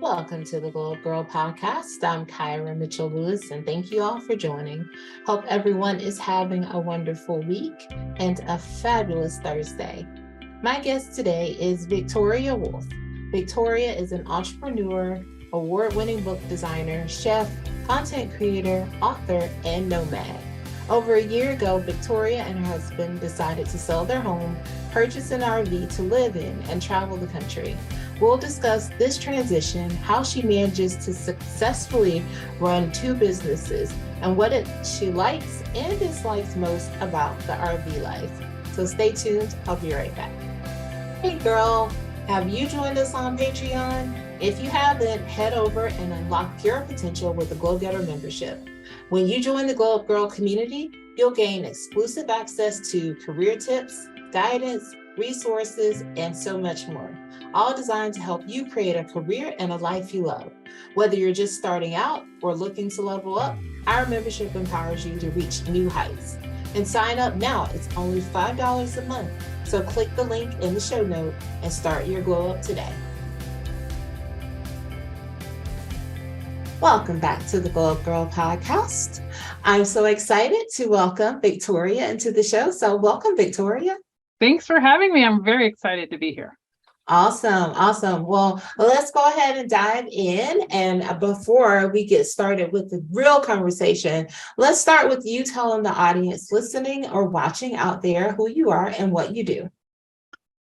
Welcome to the Gyrl podcast. I'm Kyra Mitchell Lewis, and thank you all for joining. Hope everyone is having a wonderful week and a fabulous Thursday. My guest today is Victoria Wolf. Victoria is an entrepreneur, award-winning book designer, chef, content creator, author, and nomad. Over a year ago, Victoria and her husband decided to sell their home, purchase an RV to live in, and travel the country. We'll discuss this transition, how she manages to successfully run two businesses, and what she likes and dislikes most about the RV life. So stay tuned. I'll be right back. Hey girl, have you joined us on Patreon? If you haven't, head over and unlock your potential with the Glow Getter membership. When you join the Glow Girl community, you'll gain exclusive access to career tips, guidance, resources, and so much more, all designed to help you create a career and a life you love. Whether you're just starting out or looking to level up, our membership empowers you to reach new heights. And sign up now. It's only $5 a month. So click the link in the show note and start your glow up today. Welcome back to the Glow Up Girl podcast. I'm so excited to welcome Victoria into the show. So welcome, Victoria. Thanks for having me. I'm very excited to be here. Awesome. Well, let's go ahead and dive in. And before we get started with the real conversation, let's start with you telling the audience listening or watching out there who you are and what you do.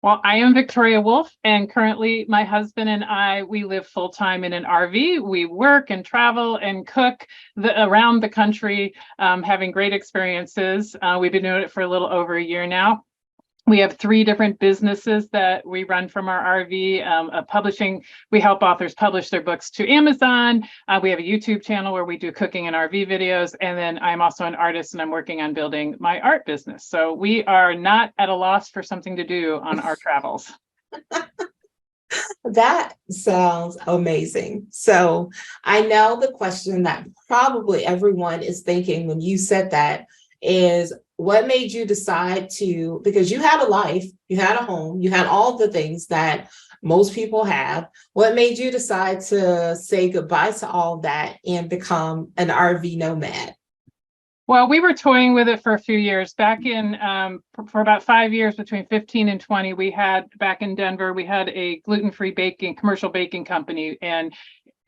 Well, I am Victoria Wolf, and currently my husband and I, we live full-time in an RV. We work and travel and cook around the country, having great experiences. We've been doing it for a little over a year now. We have 3 different businesses that we run from our RV, publishing. We help authors publish their books to Amazon. We have a YouTube channel where we do cooking and RV videos. And then I'm also an artist and I'm working on building my art business. So we are not at a loss for something to do on our travels. That sounds amazing. So I know the question that probably everyone is thinking when you said that is, what made you decide to, because you had a life, you had a home, you had all the things that most people have. What made you decide to say goodbye to all that and become an RV nomad? Well, we were toying with it for a few years. Back in, for about 5 years, between 15 and 20, we had, back in Denver, we had a gluten-free commercial baking company, and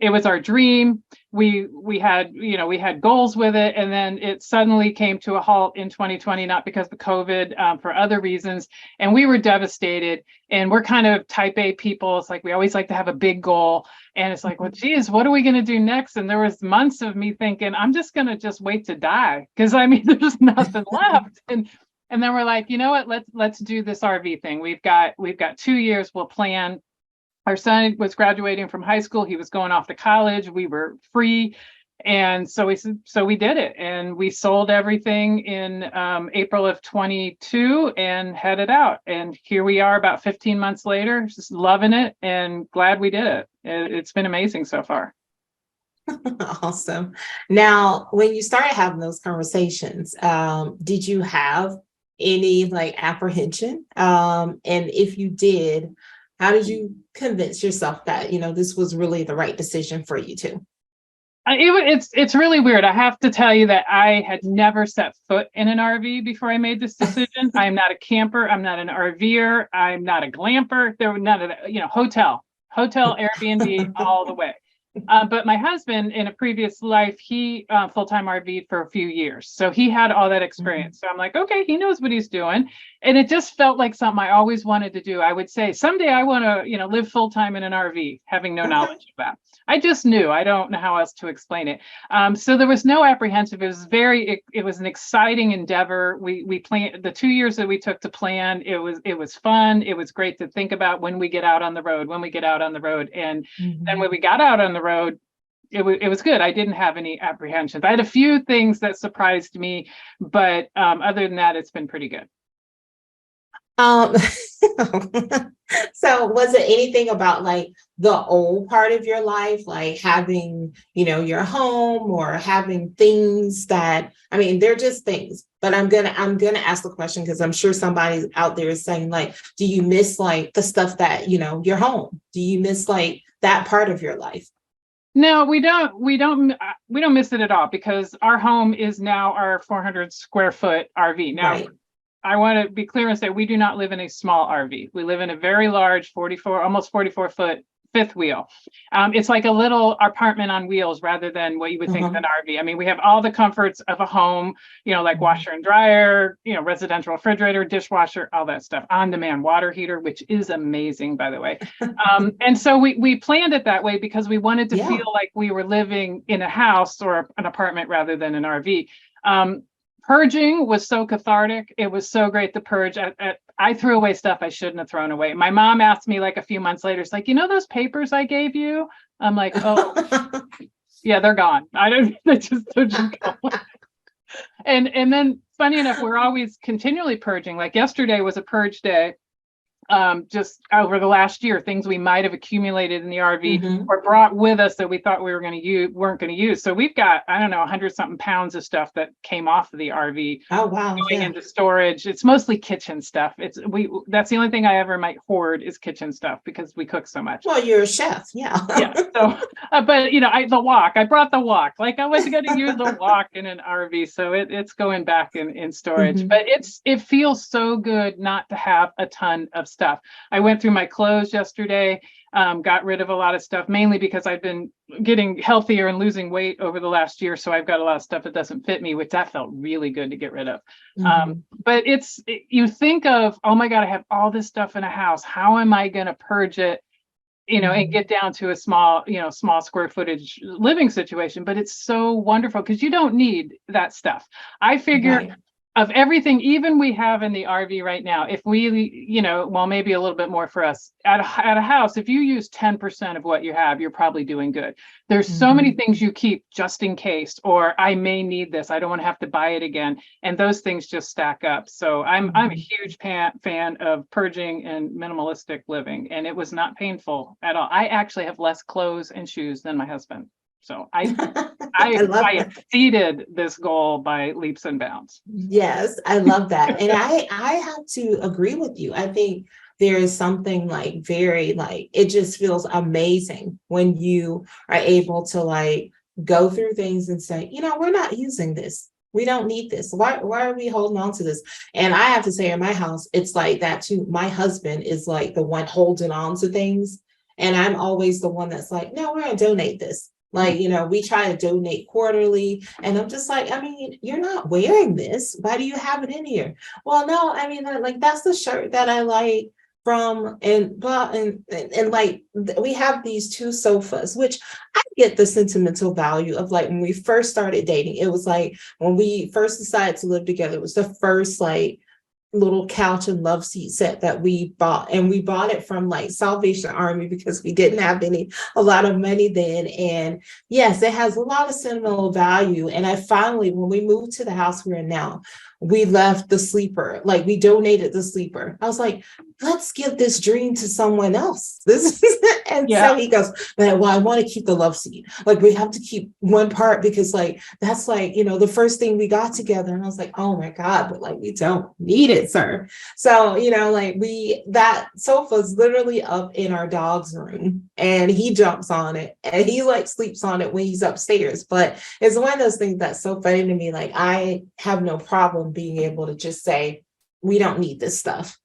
it was our dream. We had goals with it, and then it suddenly came to a halt in 2020, not because of COVID, for other reasons. And we were devastated. And we're kind of type A people. It's like we always like to have a big goal. And it's like, well, geez, what are we going to do next? And there was months of me thinking, I'm just going to just wait to die, because I mean, there's nothing left. And then we're like, you know what? Let's do this RV thing. We've got 2 years. We'll plan. Our son was graduating from high school. He was going off to college. We were free. And so we did it. And we sold everything in April of 22 and headed out. And here we are about 15 months later, just loving it and glad we did it. It's been amazing so far. Awesome. Now, when you started having those conversations, did you have any apprehension? And if you did, how did you convince yourself that, this was really the right decision for you too? It's really weird. I have to tell you that I had never set foot in an RV before I made this decision. I'm not a camper. I'm not an RVer. I'm not a glamper. There were none of that, hotel, Airbnb, all the way. But my husband, in a previous life, he full-time RV'd for a few years. So he had all that experience. So I'm like, okay, he knows what he's doing. And it just felt like something I always wanted to do. I would say someday I want to, live full-time in an RV, having no knowledge of that. I just knew. I don't know how else to explain it. So there was no apprehensive. It was an exciting endeavor. We planned the 2 years that we took to plan. It was fun. It was great to think about when we get out on the road. And then when we got out on the road, it was good. I didn't have any apprehensions. I had a few things that surprised me, but other than that, it's been pretty good. Um, so was it anything about like the old part of your life, like having, your home or having things that, I mean, they're just things, but I'm gonna ask the question because I'm sure somebody out there is saying like, do you miss like the stuff that, your home? Do you miss like that part of your life? No, we don't miss it at all because our home is now our 400 square foot RV. Now, Right. I want to be clear and say we do not live in a small RV. We live in a very large 44, almost 44-foot fifth wheel. It's like a little apartment on wheels rather than what you would think of Uh-huh. an RV. I mean, we have all the comforts of a home, like Mhm. washer and dryer, residential refrigerator, dishwasher, all that stuff, on-demand water heater, which is amazing, by the way. And so we planned it that way because we wanted to Yeah. feel like we were living in a house or an apartment rather than an RV. Purging was so cathartic. It was so great to purge. I threw away stuff I shouldn't have thrown away. My mom asked me like a few months later, it's like, those papers I gave you? I'm like, oh, yeah, they're gone. I don't, they're just gone. And then funny enough, we're always continually purging. Like yesterday was a purge day. Just over the last year, things we might have accumulated in the RV Mhm. or brought with us that we thought we weren't going to use. So we've got, I don't know, 100 something pounds of stuff that came off of the RV Oh, wow. going Yeah. into storage. It's mostly kitchen stuff. That's the only thing I ever might hoard is kitchen stuff because we cook so much. Well, you're a chef. Yeah. Yeah. So, but I brought the wok. Like I wasn't going to use the wok in an RV, so it's going back in storage. Mhm. But it feels so good not to have a ton of stuff. I went through my clothes yesterday, got rid of a lot of stuff, mainly because I've been getting healthier and losing weight over the last year. So I've got a lot of stuff that doesn't fit me, which that felt really good to get rid of. Mhm. But you think of, oh my God, I have all this stuff in a house. How am I going to purge it? And Mhm. get down to a small square footage living situation. But it's so wonderful because you don't need that stuff. I figure Right. of everything, even we have in the RV right now, if we, well, maybe a little bit more for us at a house, if you use 10% of what you have, you're probably doing good. There's so many Mhm. things you keep just in case, or I may need this. I don't want to have to buy it again. And those things just stack up. So I'm a Mhm. huge fan of purging and minimalistic living. And it was not painful at all. I actually have less clothes and shoes than my husband. So I I I love I that. exceeded this goal by leaps and bounds. Yes, I love that. And I have to agree with you. I think there is something like very like it just feels amazing when you are able to like go through things and say, we're not using this. We don't need this. Why are we holding on to this? And I have to say in my house, it's like that too. My husband is like the one holding on to things. And I'm always the one that's like, no, we're gonna donate this. Like, we try to donate quarterly. And I'm just like, I mean, you're not wearing this. Why do you have it in here? Well, no, I mean, like that's the shirt that I like from and blah and like we have these two sofas, which I get the sentimental value of like when we first started dating. It was like when we first decided to live together, it was the first like little couch and love seat set that we bought, and we bought it from like Salvation Army because we didn't have a lot of money then. And yes, it has a lot of sentimental value. And I finally, when we moved to the house we're in now, we left the sleeper, like we donated the sleeper. I was like, let's give this dream to someone else. This is and Yeah. so he goes, well, I want to keep the love seat. Like we have to keep one part because like that's like, the first thing we got together. And I was like, oh my God, but like we don't need it, sir. So, like that sofa is literally up in our dog's room and he jumps on it and he like sleeps on it when he's upstairs. But it's one of those things that's so funny to me. Like I have no problem being able to just say, we don't need this stuff.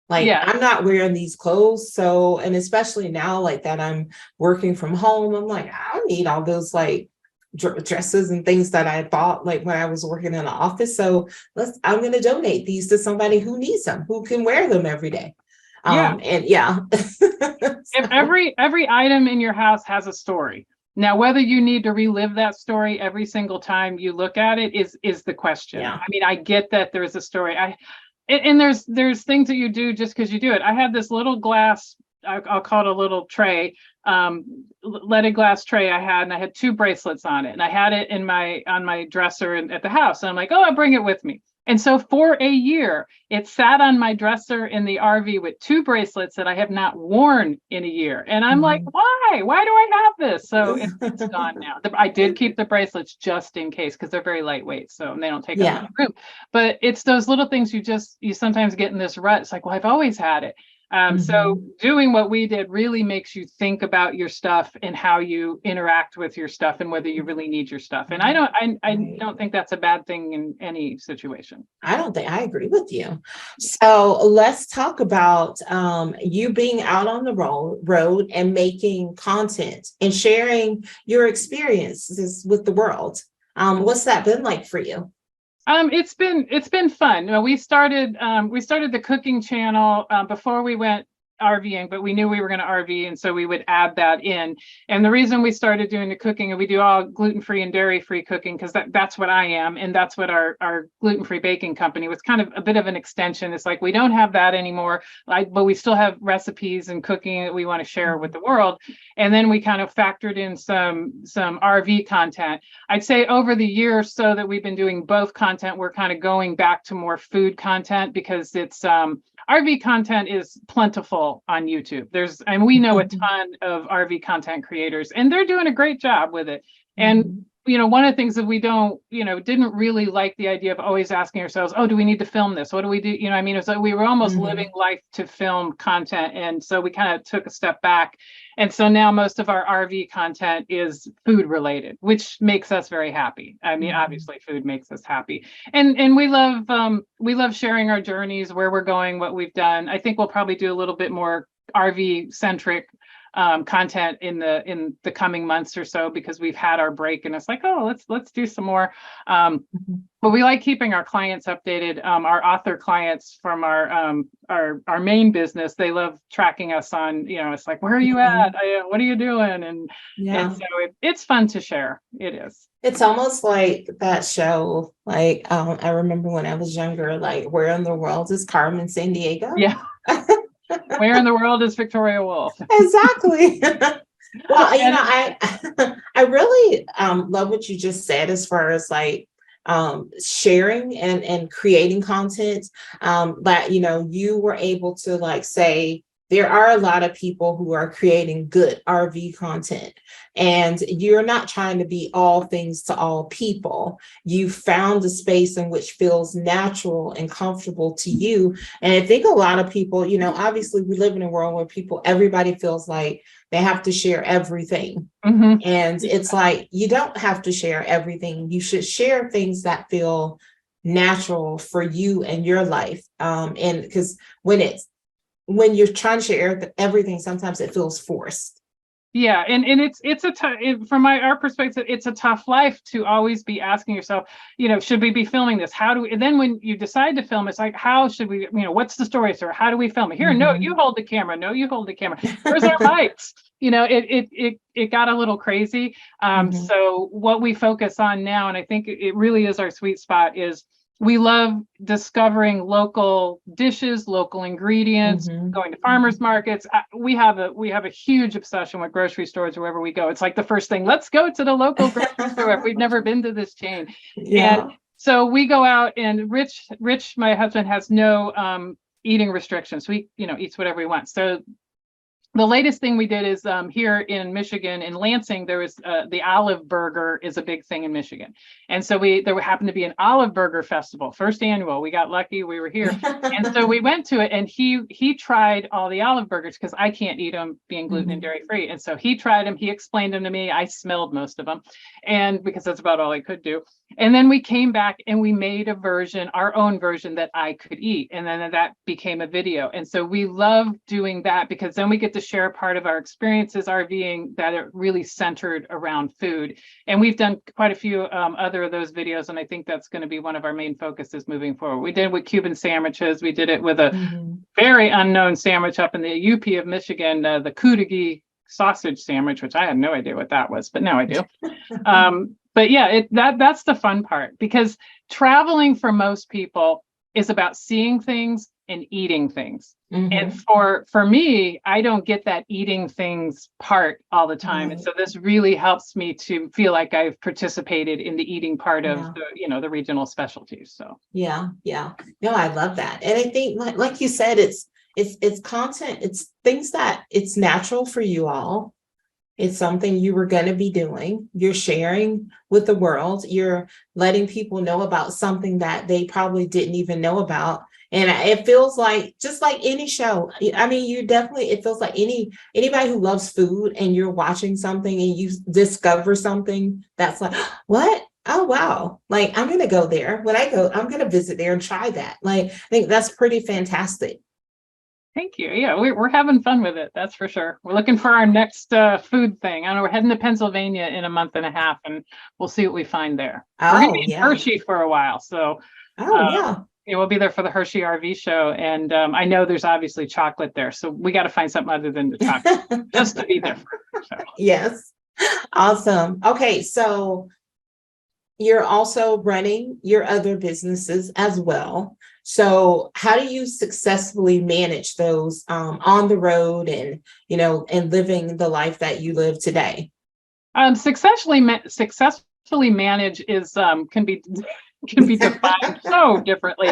Like Yeah. I'm not wearing these clothes. So, and especially now like that I'm working from home, I'm like, I don't need all those like dresses and things that I bought like when I was working in the office. So I'm going to donate these to somebody who needs them, who can wear them every day. Yeah. And yeah. If So, every item in your house has a story. Now, whether you need to relive that story every single time you look at it is the question. yeah. I mean, I get that there's a story. And there's things that you do just because you do it. I had this little glass, I'll call it a little tray, leaded glass tray I had, and I had two bracelets on it, and I had it on my dresser at the house. And I'm like, oh, I'll bring it with me. And so for a year, it sat on my dresser in the RV with 2 bracelets that I have not worn in a year. And I'm like, why? Why do I have this? So it's gone now. I did keep the bracelets just in case, because they're very lightweight, so they don't take up much room. But it's those little things you sometimes get in this rut. It's like, well, I've always had it. So doing what we did really makes you think about your stuff and how you interact with your stuff and whether you really need your stuff. And I don't think that's a bad thing in any situation. I agree with you. So let's talk about you being out on the road and making content and sharing your experiences with the world. What's that been like for you? It's been fun. We started the cooking channel before we went RVing, but we knew we were going to RV, and so we would add that in. And the reason we started doing the cooking, and we do all gluten-free and dairy-free cooking, because that's what I am, and that's what our gluten-free baking company was, kind of a bit of an extension. It's like we don't have that anymore, but we still have recipes and cooking that we want to share with the world. And then we kind of factored in some RV content. I'd say over the year or so that we've been doing both content, we're kind of going back to more food content, because it's RV content is plentiful on YouTube. And we know a ton of RV content creators, and they're doing a great job with it. And one of the things that we didn't really like the idea of always asking ourselves, oh, do we need to film this? What do we do? It's like we were almost living life to film content. And so we kind of took a step back. And so now most of our RV content is food related, which makes us very happy. I mean, obviously food makes us happy. And we love sharing our journeys, where we're going, what we've done. I think we'll probably do a little bit more RV centric content in the coming months or so, because we've had our break, and it's like, oh, let's do some more. But we like keeping our clients updated. Our author clients from our main business, they love tracking us on, it's like, where are you at? What are you doing? And so it's fun to share. It is. It's almost like that show. Like I remember when I was younger, like, where in the world is Carmen Sandiego? Yeah. Where in the world is Victoria Woolf? Exactly. Well, I really love what you just said as far as like sharing and creating content, that you were able to like say there are a lot of people who are creating good RV content, and you're not trying to be all things to all people. You found a space in which feels natural and comfortable to you. And I think a lot of people, obviously we live in a world where everybody feels like they have to share everything. And it's like, you don't have to share everything. You should share things that feel natural for you and your life. And because when you're trying to share everything, sometimes it feels forced. Yeah, and it's a tough, from our perspective, it's a tough life to always be asking yourself, should we be filming this? How do we? And then when you decide to film, it's like, how should we? What's the story, sir? How do we film it? Here, no, you hold the camera. No, you hold the camera. Where's our mics? It got a little crazy. So what we focus on now, and I think it really is our sweet spot, is we love discovering local dishes, local ingredients, going to farmers markets. We have a huge obsession with grocery stores wherever we go. It's like the first thing, let's go to the local grocery store if we've never been to this chain. And so we go out, and Rich, my husband, has no eating restrictions. So he, eats whatever he wants. So the latest thing we did is here in Michigan, in Lansing, there was the Olive Burger is a big thing in Michigan. And so there happened to be an Olive Burger Festival, first annual. We got lucky, we were here. And so we went to it, and he tried all the Olive Burgers, because I can't eat them being gluten and dairy free. And so he tried them, he explained them to me. I smelled most of them, and because that's about all I could do. And then we came back and we made our own version that I could eat. And then that became a video. And so we love doing that, because then we get to share part of our experiences RVing that are really centered around food. And we've done quite a few other of those videos. And I think that's going to be one of our main focuses moving forward. We did it with Cuban sandwiches. We did it with a very unknown sandwich up in the UP of Michigan, the Kudagi sausage sandwich, which I had no idea what that was, but now I do. But yeah, that's the fun part, because traveling for most people is about seeing things and eating things. And Mm-hmm. for me, I don't get that eating things part all the time. And Right. so this really helps me to feel like I've participated in the eating part of Yeah. the regional specialties. So Yeah. Yeah. No, I love that. And I think like you said, it's content, it's things that it's natural for you all. It's something you were going to be doing. You're sharing with the world. You're letting people know about something that they probably didn't even know about. And it feels like just like any show. I mean, you definitely, it feels like anybody who loves food and you're watching something and you discover something that's like, what? Oh, wow. Like, I'm going to go there. When I go, I'm going to visit there and try that. Like, I think that's pretty fantastic. thank you. Yeah, we're having fun with it. That's for sure. We're looking for our next food thing. I know we're heading to Pennsylvania in a month and a half, and we'll see what we find there. We're going to Oh, be in yeah. Hershey for a while, so Oh, yeah. yeah, we'll be there for the Hershey RV show. And I know there's obviously chocolate there, so we got to find something other than the chocolate just to be different. So. Yes. Awesome. Okay, so you're also running your other businesses as well. So how do you successfully manage those on the road and and living the life that you live today? Successfully manage is can be can be defined so differently.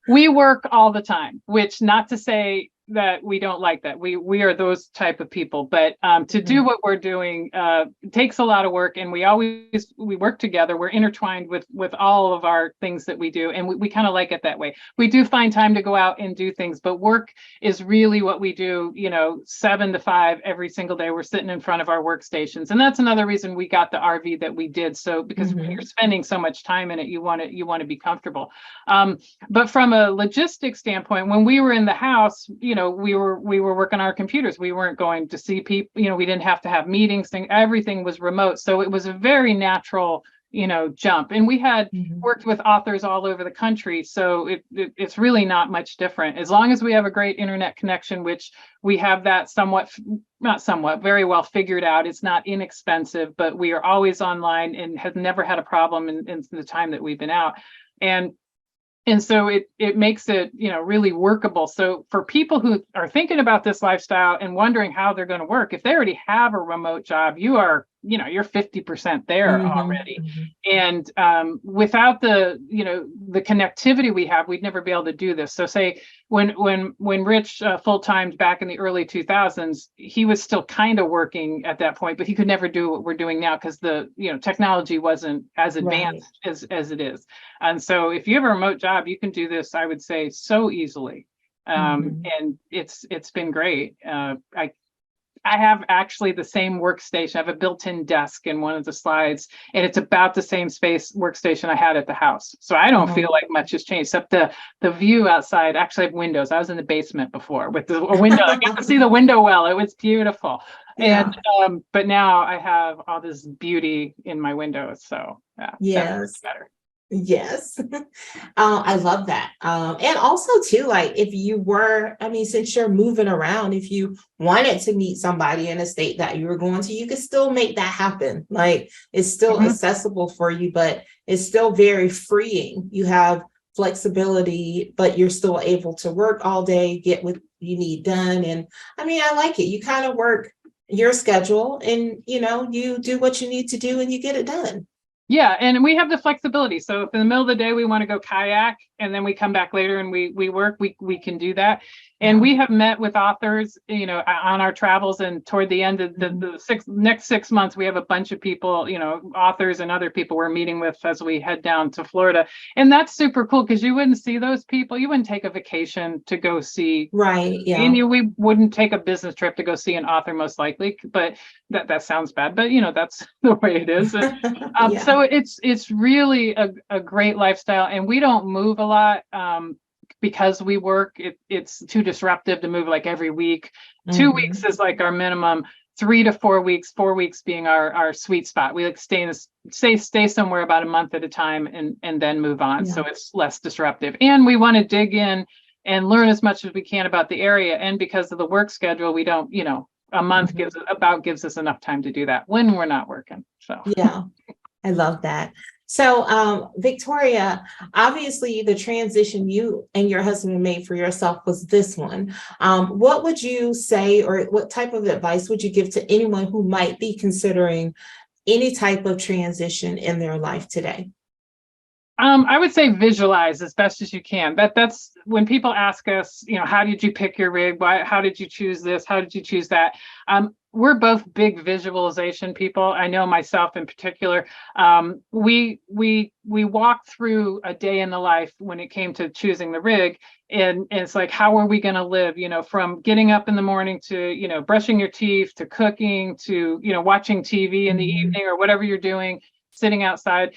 We work all the time, which not to say that we don't like that. We are those type of people, but to do what we're doing takes a lot of work, and we work together. We're intertwined with all of our things that we do, and we kind of like it that way. We do find time to go out and do things, but work is really what we do, 7 to 5 every single day. We're sitting in front of our workstations. And that's another reason we got the RV that we did. So because when you're spending so much time in it, you want to be comfortable. But from a logistics standpoint, when we were in the house, we were working on our computers. We weren't going to see people, we didn't have to have meetings, everything was remote. So it was a very natural jump. And we had worked with authors all over the country. So it's really not much different. As long as we have a great internet connection, which we have that very well figured out. It's not inexpensive, but we are always online and have never had a problem in the time that we've been out. And so it makes it, really workable. So for people who are thinking about this lifestyle and wondering how they're going to work, if they already have a remote job, you're 50% there already. And without the connectivity we have, we'd never be able to do this. So say when Rich full-time back in the early 2000s, he was still kind of working at that point, but he could never do what we're doing now because the technology wasn't as advanced as it is. And so if you have a remote job, you can do this, I would say, so easily. And it's been great. I have actually the same workstation. I have a built-in desk in one of the slides, and it's about the same space workstation I had at the house. So I don't feel like much has changed, except the view outside. Actually, I have windows. I was in the basement before with a window. I got to see the window well. It was beautiful. Yeah. And but now I have all this beauty in my windows. So yeah, Yes. that's better. Yes. I love that. And also too, like if you were, I mean, since you're moving around, if you wanted to meet somebody in a state that you were going to, you could still make that happen. Like it's still accessible for you, but it's still very freeing. You have flexibility, but you're still able to work all day, get what you need done. And I mean, I like it. You kind of work your schedule and, you do what you need to do and you get it done. Yeah, and we have the flexibility. So if in the middle of the day we want to go kayak and then we come back later and we work, we can do that. And we have met with authors, on our travels, and toward the end of the next 6 months, we have a bunch of people, authors and other people we're meeting with as we head down to Florida. And that's super cool because you wouldn't see those people. You wouldn't take a vacation to go see. Right. Yeah. And we wouldn't take a business trip to go see an author, most likely, but that sounds bad, but that's the way it is. So it's really a great lifestyle, and we don't move a lot. Because we work, it's too disruptive to move like every week. 2 weeks is like our minimum. 3 to 4 weeks, 4 weeks being our sweet spot. We like stay somewhere about a month at a time and then move on. So it's less disruptive. And we want to dig in and learn as much as we can about the area. And because of the work schedule, we don't, a month gives us enough time to do that when we're not working. So yeah, I love that. So, Victoria, obviously the transition you and your husband made for yourself was this one. What would you say, or what type of advice would you give to anyone who might be considering any type of transition in their life today? I would say visualize as best as you can. That's when people ask us, how did you pick your rig? How did you choose this? How did you choose that? We're both big visualization people. I know myself in particular. We walked through a day in the life when it came to choosing the rig, and it's like, how are we going to live? From getting up in the morning to brushing your teeth to cooking to watching TV in the evening or whatever you're doing, sitting outside.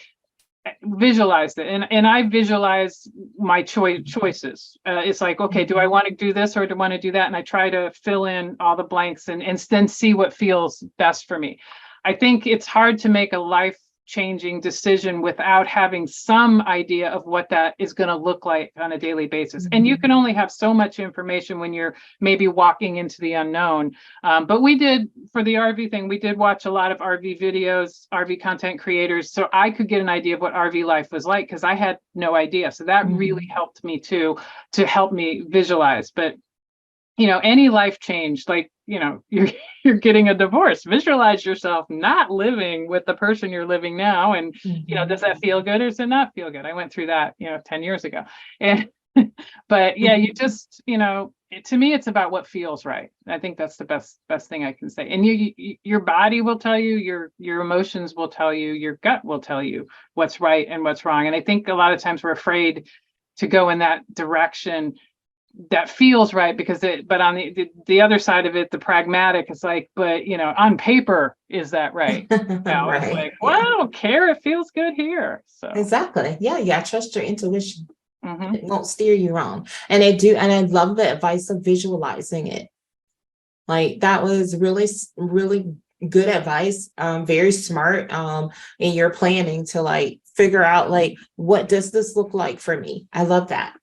Visualized it, and I visualize my choices. It's like, okay, do I want to do this or do I want to do that? And I try to fill in all the blanks and then see what feels best for me. I think it's hard to make a life-changing decision without having some idea of what that is going to look like on a daily basis. And you can only have so much information when you're maybe walking into the unknown. But we did, for the RV thing, we did watch a lot of RV videos, RV content creators, so I could get an idea of what RV life was like, because I had no idea. So that really helped me too, to help me visualize. But any life change, like, you're getting a divorce, visualize yourself not living with the person you're living now. And, does that feel good or does it not feel good? I went through that, 10 years ago. And, but yeah, you just, to me, it's about what feels right. I think that's the best thing I can say. And your body will tell you, your emotions will tell you, your gut will tell you what's right and what's wrong. And I think a lot of times we're afraid to go in that direction that feels right, but on the other side of it, the pragmatic is like, but on paper, is that right? Right. It's like, well, I don't care, it feels good here. So exactly. Yeah, trust your intuition. It won't steer you wrong. And I love the advice of visualizing it. Like, that was really, really good advice. Very smart in your planning to like figure out, like, what does this look like for me? I love that.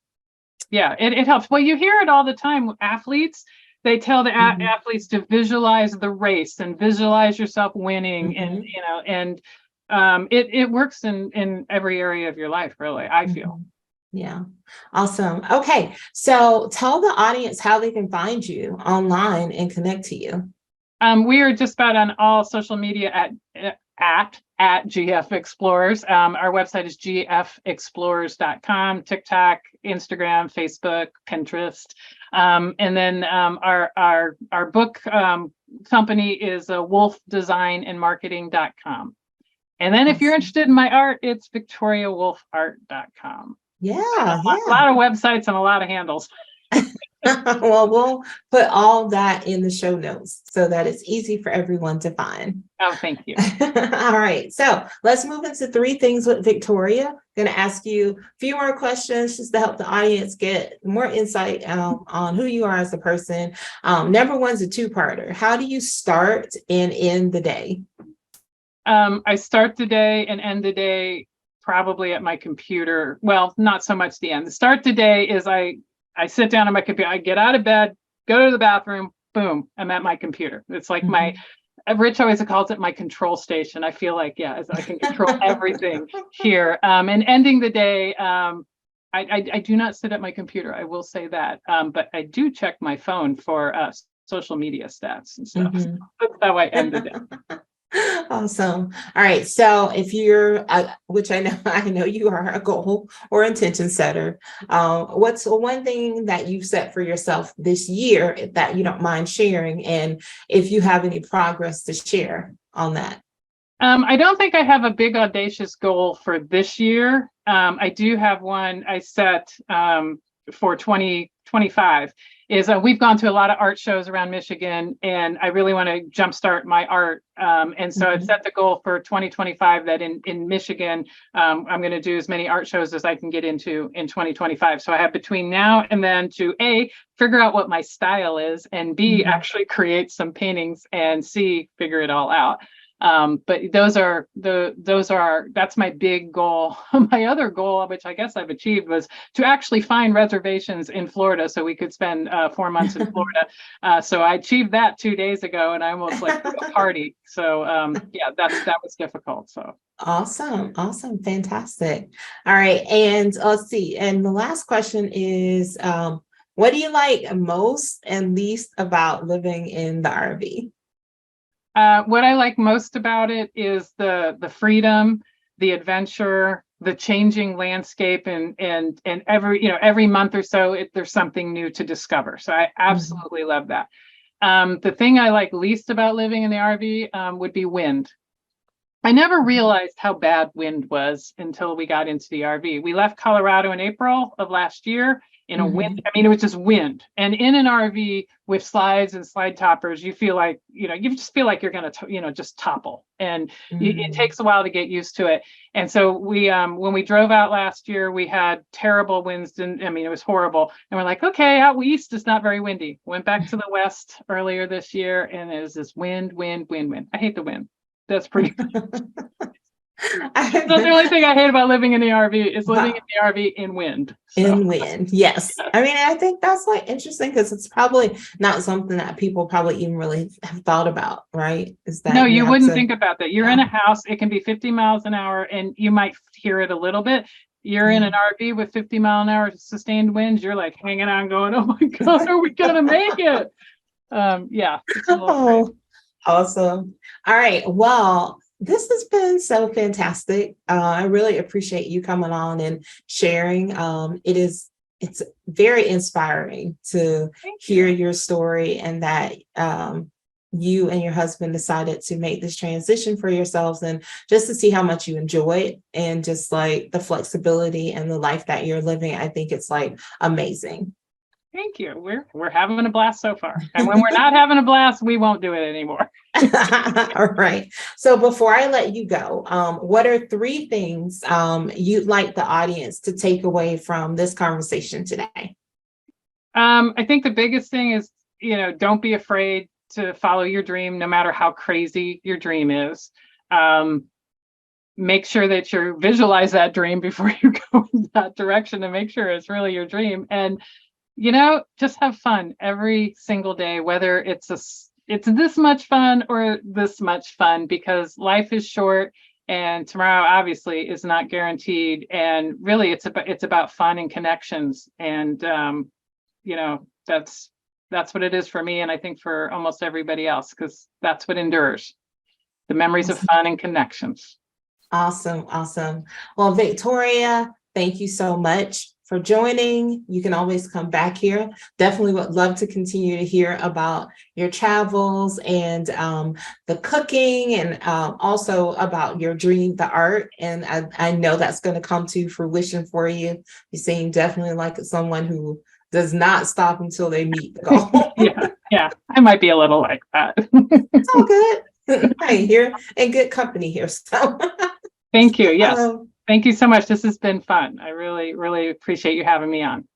Yeah, it helps. Well, you hear it all the time. Athletes, they tell the athletes to visualize the race and visualize yourself winning, and it works in every area of your life, really, I feel. Yeah, awesome. Okay, so tell the audience how they can find you online and connect to you. We are just about on all social media at GF Explorers. Our website is gfexplorers.com, TikTok, Instagram, Facebook, Pinterest. And then our book company is wolfdesignandmarketing.com. And then if you're interested in my art, it's victoriawolfart.com. Yeah, a lot of websites and a lot of handles. Well, we'll put all that in the show notes so that it's easy for everyone to find. Oh, thank you. All right, so let's move into 3 things with Victoria. I'm going to ask you a few more questions just to help the audience get more insight on who you are as a person. Number 1's a 2-parter. How do you start and end the day? I start the day and end the day probably at my computer. Well, not so much the end. The start the day is I sit down on my computer, I get out of bed, go to the bathroom, boom, I'm at my computer. It's like Rich always calls it my control station. I feel like, I can control everything here. And ending the day, I do not sit at my computer, I will say that. But I do check my phone for social media stats and stuff. So that's how I end the day. Awesome. All right. So if you're, which I know you are a goal or intention setter, what's one thing that you set for yourself this year that you don't mind sharing? And if you have any progress to share on that? I don't think I have a big audacious goal for this year. I do have one I set for 2025 is we've gone to a lot of art shows around Michigan, and I really want to jumpstart my art. And so I've set the goal for 2025 that in Michigan, I'm going to do as many art shows as I can get into in 2025. So I have between now and then to A, figure out what my style is, and B, actually create some paintings, and C, figure it all out. But that's my big goal. My other goal, which I guess I've achieved, was to actually find reservations in Florida so we could spend 4 months in Florida. So I achieved that 2 days ago, and I almost like threw a party. So yeah, that was difficult. So awesome, fantastic. All right, and let's see. And the last question is, what do you like most and least about living in the RV? What I like most about it is the freedom, the adventure, the changing landscape, and every month or so there's something new to discover. So I absolutely love that. The thing I like least about living in the RV would be wind. I never realized how bad wind was until we got into the RV. We left Colorado in April of last year in a wind. I mean, it was just wind. And in an RV with slides and slide toppers, you feel like, you just feel like you're going to, just topple. And it takes a while to get used to it. And so when we drove out last year, we had terrible winds. It was horrible. And we're like, okay, out east it's not very windy. Went back to the west earlier this year, and it was this wind. I hate the wind. That's pretty. That's the only thing I hate about living in the RV is living in the RV in wind. So. In wind, yes. I mean, I think that's like interesting because it's probably not something that people probably even really have thought about, right? Is that no, you wouldn't think about that. You're in a house, it can be 50 miles an hour, and you might hear it a little bit. You're in an RV with 50 mile an hour sustained winds. You're like hanging on, going, "Oh my God, are we gonna make it?" Yeah. Oh, awesome. All right. Well, this has been so fantastic. I really appreciate you coming on and sharing. It's very inspiring to hear your story, and that you and your husband decided to make this transition for yourselves, and just to see how much you enjoy it, and just like the flexibility and the life that you're living. I think it's like amazing. Thank you. We're having a blast so far. And when we're not having a blast, we won't do it anymore. All right. So before I let you go, what are 3 things you'd like the audience to take away from this conversation today? I think the biggest thing is, don't be afraid to follow your dream, no matter how crazy your dream is. Make sure that you visualize that dream before you go in that direction, to make sure it's really your dream. And just have fun every single day, whether it's this much fun or this much fun, because life is short and tomorrow obviously is not guaranteed. And really it's about fun and connections. And, that's what it is for me. And I think for almost everybody else, because that's what endures, the memories of fun and connections. Awesome. Well, Victoria, thank you so much for joining. You can always come back here. Definitely would love to continue to hear about your travels and the cooking, and also about your dream, the art. And I know that's going to come to fruition for you. You seem definitely like someone who does not stop until they meet the goal. Yeah, I might be a little like that. It's all good. Hey, you're in good company here. So thank you. Yes. Thank you so much. This has been fun. I really, really appreciate you having me on.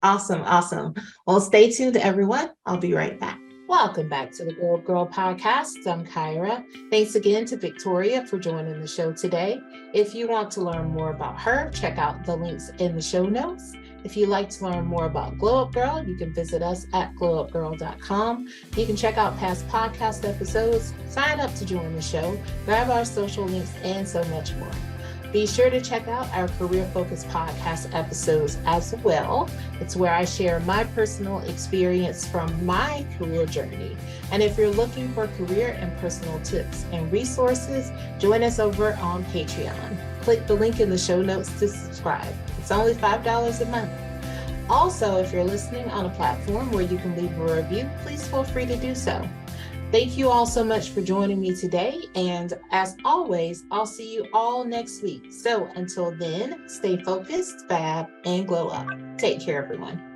Awesome. Well, stay tuned, everyone. I'll be right back. Welcome back to the Gyrl podcast. I'm Kyra. Thanks again to Victoria for joining the show today. If you want to learn more about her, check out the links in the show notes. If you'd like to learn more about Glow Up Gyrl, you can visit us at glowupgirl.com. You can check out past podcast episodes, sign up to join the show, grab our social links, and so much more. Be sure to check out our career-focused podcast episodes as well. It's where I share my personal experience from my career journey. And if you're looking for career and personal tips and resources, join us over on Patreon. Click the link in the show notes to subscribe. It's only $5 a month. Also, if you're listening on a platform where you can leave a review, please feel free to do so. Thank you all so much for joining me today. And as always, I'll see you all next week. So until then, stay focused, fab, and glow up. Take care, everyone.